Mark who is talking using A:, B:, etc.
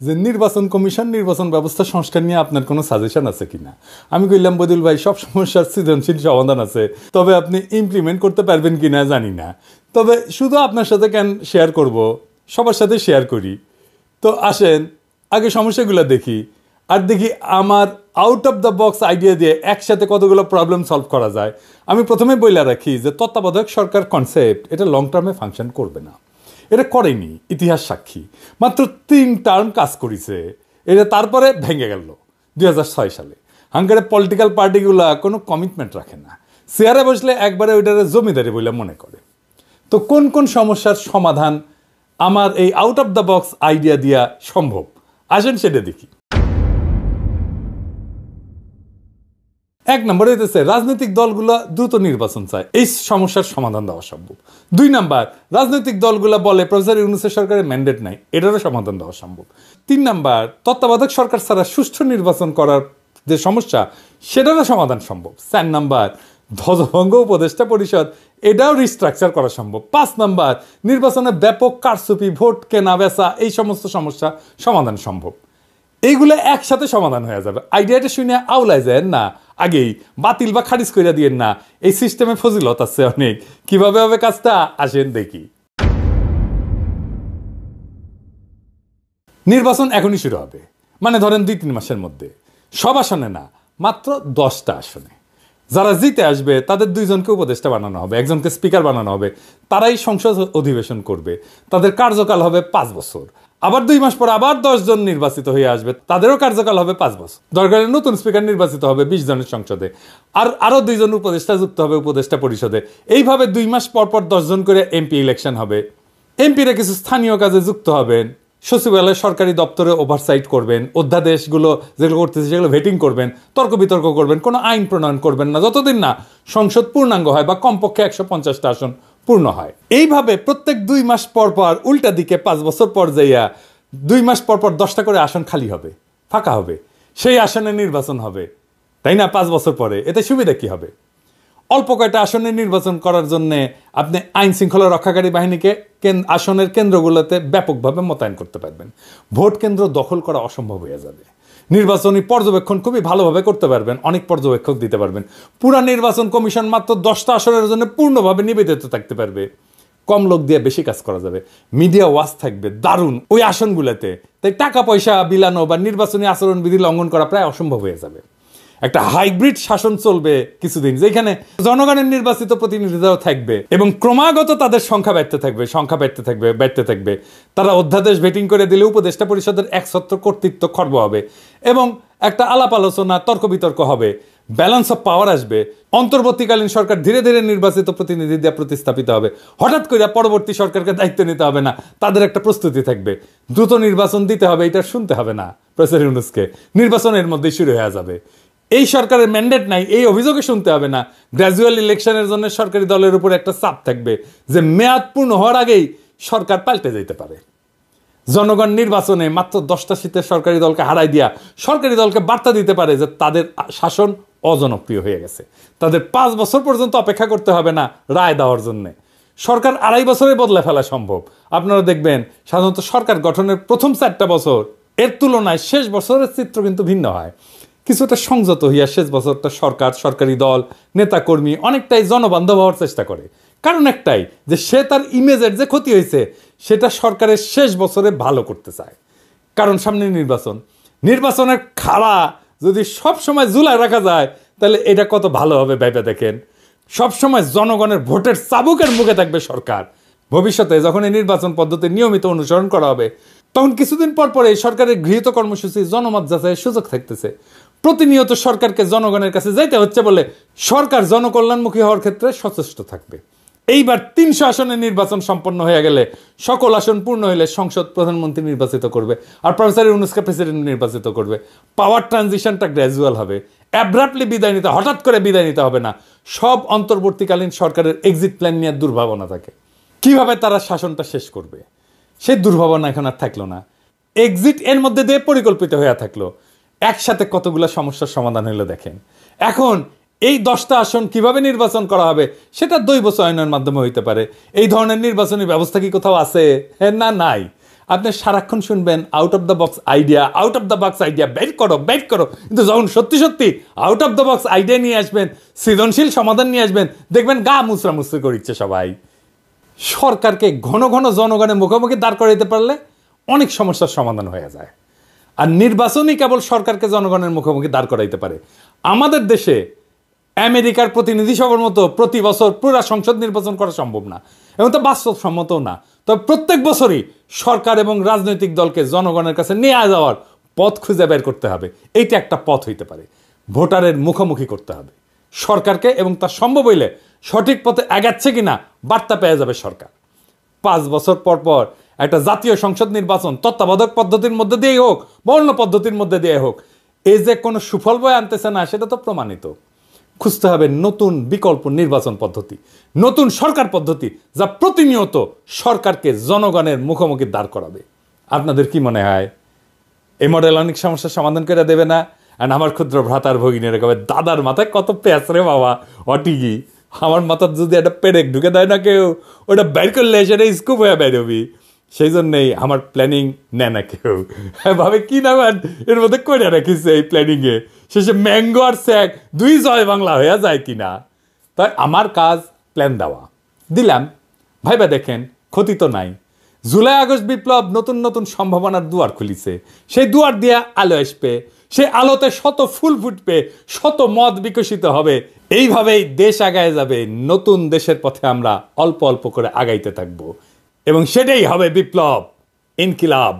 A: যে নির্বাচন কমিশন নির্বাচন ব্যবস্থা সংস্কার নিয়ে আপনার কোনো সাজেশন আছে কিনা। আমি কইলাম বদিউল ভাই, সব সমস্যার সৃজনশীল সমাধান আছে, তবে আপনি ইমপ্লিমেন্ট করতে পারবেন কিনা জানি না। তবে শুধু আপনার সাথে কেন শেয়ার করব, সবার সাথে শেয়ার করি। তো আসেন আগে সমস্যাগুলো দেখি, আর দেখি আমার out of the box idea দিয়ে একসাথে কতগুলো প্রবলেম সলভ করা যায়। আমি প্রথমে বলে রাখি যে তত্ত্বাবধায়ক সরকার কনসেপ্ট এটা লং টার্মে ফাংশন করবে না। এটা করেনি, ইতিহাস সাক্ষী। মাত্র 3 টার্ম কাজ করেছে, এটা তারপরে ভেঙে গেল 2006 সালে। হাঙ্গারের পলিটিক্যাল পার্টিগুলা কোনো কমিটমেন্ট রাখে না, চেয়ারে বসলে একবারে ওইটারে জমিদারি বলে মনে করে। তো কোন কোন সমস্যার সমাধান আমার এই out of the box idea দিয়া সম্ভব, আসেন সেটা দেখি। 1 নম্বর হইতেছে রাজনৈতিক দলগুলা দ্রুত নির্বাচন চায়, এই সমস্যার সমাধান দেওয়া সম্ভব। 2 নাম্বার, রাজনৈতিক দলগুলা বলে প্রফেসর ইউনূসের সরকারের ম্যান্ডেট নাই, এটারও সমাধান দেওয়া সম্ভব। 3 নাম্বার, তত্ত্বাবধায়ক সরকার ছাড়া সুষ্ঠু নির্বাচন করার যে সমস্যা সেটারও সমাধান সম্ভব। 4 নাম্বার, ধ্বজভঙ্গ উপদেষ্টা পরিষদ এটাও রিস্ট্রাকচার করা সম্ভব। 5 নাম্বার, নির্বাচনে ব্যাপক কারচুপি, ভোট কেনা বেচা, এই সমস্ত সমস্যা সমাধান সম্ভব। এইগুলো একসাথে সমাধান হয়ে যাবে। আইডিয়াটা শুনে আউলাই যায় না, আগেই বাতিল বা খারিজ করে দিয়ে না। এই সিস্টেমে ফজিলত আছে অনেক। কিভাবে হবে কাজটা, আসেন দেখি। নির্বাচন এখনই শুরু হবে, মানে ধরেন 2-3 মাসের মধ্যে। সব আসনে না, মাত্র 10টা আসনে। যারা জিতে আসবে তাদের 2 জনকে উপদেষ্টা বানানো হবে, একজনকে স্পিকার বানানো হবে। তারাই সংসদ অধিবেশন করবে, তাদের কার্যকাল হবে 5 বছর। আবার 2 মাস পর আবার 10 জন নির্বাচিত হয়ে আসবে, তাদেরও কার্যকাল হবে 5 বছর। দরকারে নতুন স্পিকার নির্বাচিত হবে 20 জনের সংসদে, আর আরো 2 জন উপদেষ্টা যুক্ত হবে উপদেষ্টা পরিষদে। এইভাবে 2 মাস পর পর 10 জন করে এমপি ইলেকশন হবে। এমপিরা কিছু স্থানীয় কাজে যুক্ত হবেন, সচিবালয় সরকারি দপ্তরে ওভারসাইট করবেন, অধ্যাদেশগুলো যেগুলো করতেছে সেগুলো ভেটিং করবেন, তর্ক বিতর্ক করবেন, কোনো আইন প্রণয়ন করবেন না যতদিন না সংসদ পূর্ণাঙ্গ হয় বা কমপক্ষে 150টা আসন পূর্ণ হয়। এইভাবে প্রত্যেক 2 মাস পর পর উল্টা দিকে 5 বছর পর যাইয়া 2 মাস পর পর 10টা করে আসন খালি হবে, ফাঁকা হবে, সেই আসনে নির্বাচন হবে, তাই না? 5 বছর পরে এতে সুবিধা কি হবে? অল্প কয়টা আসনে নির্বাচন করার জন্য আপনি আইন শৃঙ্খলা রক্ষাকারী বাহিনীকে আসনের কেন্দ্রগুলোতে ব্যাপকভাবে মোতায়েন করতে পারবেন। ভোট কেন্দ্র দখল করা অসম্ভব হয়ে যাবে। নির্বাচনী পর্যবেক্ষণ খুবই ভালোভাবে করতে পারবেন, অনেক পর্যবেক্ষক দিতে পারবেন। পুরা নির্বাচন কমিশন মাত্র 10টা আসনের জন্য পূর্ণভাবে নিবেদিত থাকতে পারবে। কম লোক দিয়ে বেশি কাজ করা যাবে। মিডিয়া ওয়াচ থাকবে দারুণ ওই আসনগুলোতে, তাই টাকা পয়সা বিলানো বা নির্বাচনী আচরণবিধি লঙ্ঘন করা প্রায় অসম্ভব হয়ে যাবে। একটা হাইব্রিড শাসন চলবে কিছুদিন, যেখানে জনগণের নির্বাচিত প্রতিনিধিরাও থাকবে এবং ক্রমাগত তাদের সংখ্যা বাড়তে থাকবে। তারা অধ্যাদেশ ভেটিং করে দিলে উপদেষ্টা পরিষদের একছত্র কর্তৃত্ব খর্ব হবে এবং একটা আলাপ আলোচনা তর্ক বিতর্ক হবে, ব্যালেন্স অফ পাওয়ার আসবে। অন্তর্বর্তীকালীন সরকার ধীরে ধীরে নির্বাচিত প্রতিনিধি দিয়ে প্রতিস্থাপিত হবে। হঠাৎ করে পরবর্তী সরকারকে দায়িত্ব নিতে হবে না, তাদের একটা প্রস্তুতি থাকবে। দ্রুত নির্বাচন দিতে হবে, এটা শুনতে হবে না প্রফেসর ইউনূসকে, নির্বাচনের মধ্যেই শুরু হয়ে যাবে। এই সরকারের ম্যান্ডেট নাই, এই অভিযোগে শুনতে হবে না। গ্র্যাজুয়াল ইলেকশনের জন্য সরকারি দলের উপর একটা চাপ থাকবে যে মেয়াদ পূর্ণ হওয়ার আগেই সরকার পাল্টে যেতে পারে। জনগণ নির্বাচনে মাত্র 10টা সিটে সরকারি দলকে হারাই দিয়া সরকারি দলকে বার্তা দিতে পারে যে তাদের শাসন অজনপ্রিয় হয়ে গেছে, তাদের 5 বছর পর্যন্ত অপেক্ষা করতে হবে না রায় দেওয়ার জন্য। সরকার 2.5 বছরে বদলে ফেলা সম্ভব। আপনারা দেখবেন সাধারণত সরকার গঠনের প্রথম 4টা বছর এর তুলনায় শেষ বছরের চিত্র কিন্তু ভিন্ন হয়। কিছুটা সংযত হইয়া শেষ বছরটা সরকার, সরকারি দল, নেতাকর্মী অনেকটাই জনবান্ধব হওয়ার চেষ্টা করে। কারণ একটাই, যে সে তার ইমেজের যে ক্ষতি হয়েছে সেটা সরকারের শেষ বছরে ভালো করতে চায়। কারণ সামনে নির্বাচনের খাড়া যদি সব সময় ঝুলায় রাখা যায় তাহলে এটা কত ভালো হবে ভেবে দেখেন। সবসময় জনগণের ভোটের চাবুকের মুখে থাকবে সরকার। ভবিষ্যতে যখন এই নির্বাচন পদ্ধতি নিয়মিত অনুসরণ করা হবে তখন কিছুদিন পর পর এই সরকারের গৃহীত কর্মসূচি জনমত যাচাইয়ের সুযোগ থাকতেছে। প্রতিনিয়ত সরকারকে জনগণের কাছে যাইতে হচ্ছে বলে সরকার জনকল্যাণমুখী হওয়ার ক্ষেত্রে সচেষ্ট থাকবে। এইবার 300 আসনের নির্বাচন সম্পন্ন হয়ে গেলে, সকল আসন পূর্ণ হলে সংসদ প্রধানমন্ত্রী নির্বাচিত করবে আর প্রফেসর ইউনূসকে প্রেসিডেন্ট নির্বাচিত করবে। পাওয়ার ট্রানজিশনটা গ্র্যাজুয়াল হবে, অ্যাব্রাপ্টলি হঠাৎ করে বিদায় নিতে হবে না। সব অন্তর্বর্তীকালীন সরকারের এক্সিট প্ল্যান নিয়ে দুর্ভাবনা থাকে, কিভাবে তারা শাসনটা শেষ করবে সেই দুর্ভাবনা এখন আর থাকলো না। এক্সিট এর মধ্যে দিয়ে পরিকল্পিত হয়ে থাকলো। একসাথে কতগুলো সমস্যার সমাধান হলো দেখেন। এখন এই 10টা আসন কিভাবে নির্বাচন করা হবে সেটা দৈব চয়নের মাধ্যমে হইতে পারে। এই ধরনের নির্বাচনী ব্যবস্থা কি কোথাও আছে? না, নাই। আপনি সারাক্ষণ শুনবেন out of the box idea বের করো, কিন্তু যখন সত্যি সত্যি out of the box idea নিয়ে আসবেন, সৃজনশীল সমাধান নিয়ে আসবেন, দেখবেন গা মুচড়ামুচড়ি করিচ্ছে সবাই। সরকারকে ঘন ঘন জনগণের মুখোমুখি দাঁড় করাইতে পারলে অনেক সমস্যার সমাধান হয়ে যায়। আর নির্বাচনই কেবল সরকারকে জনগণের মুখোমুখি দাঁড় করাইতে পারে। আমাদের দেশে আমেরিকার প্রতিনিধি সভার মতো প্রতি বছর পুরা সংসদ নির্বাচন করা সম্ভব না, এবং তা বাস্তবসম্মতও না। তবে প্রত্যেক বছরই সরকার এবং রাজনৈতিক দলকে জনগণের কাছে নিয়ে যাওয়ার পথ খুঁজে বের করতে হবে। এইটা একটা পথ হইতে পারে। ভোটারের মুখোমুখি করতে হবে সরকারকে, এবং তা সম্ভব হইলে সঠিক পথে এগাচ্ছে কিনা বার্তা পেয়ে যাবে সরকার। 5 বছর পর পর একটা জাতীয় সংসদ নির্বাচন তত্ত্বাবধায়ক পদ্ধতির মধ্যে দিয়েই হোক, বর্ণ পদ্ধতির মধ্যে দিয়ে হোক, এই যে কোনো সুফল বয়ে আনতেছে না সেটা তো প্রমাণিত। খুঁজতে হবে নতুন বিকল্প নির্বাচন পদ্ধতি, নতুন সরকার পদ্ধতি, যা প্রতিনিয়ত সরকারকে জনগণের মুখোমুখি দাঁড় করাবে। আপনাদের কি মনে হয় এই মডেল অনেক সমস্যার সমাধান করে দেবে না? আর আমার ক্ষুদ্র ভ্রাতার ভগিনীরা কবে দাদার মাথায় কত পেঁচ রে বাবা, অটিকি আমার মাথার যদি একটা পেরেক ঢুকে দেয় না কেউ, ওটা বের করলে সেটা স্কুপ হয়ে বেরোবি। সেই জন্যেই আমার প্ল্যানিং নেয় না কেউ, ভাবে কি না এর মধ্যে করে রাখিছে এই প্ল্যানিংয়ে, শেষে ম্যাঙ্গো আর স্যাক 2 জয় বাংলা হয়ে যায় কিনা। তাই আমার কাজ প্ল্যান দেওয়া, দিলাম, ভাইবা দেখেন, ক্ষতি তো নাই। জুলাই আগস্ট বিপ্লব নতুন নতুন সম্ভাবনার দুয়ার খুলিছে, সেই দুয়ার দিয়ে আলো আসবে, সেই আলোতে শত ফুল ফুটবে, শত মত বিকশিত হবে। এইভাবেই দেশ আগায় যাবে, নতুন দেশের পথে আমরা অল্প অল্প করে আগাইতে থাকবো, এবং সেটাই হবে বিপ্লব, ইনকিলাব।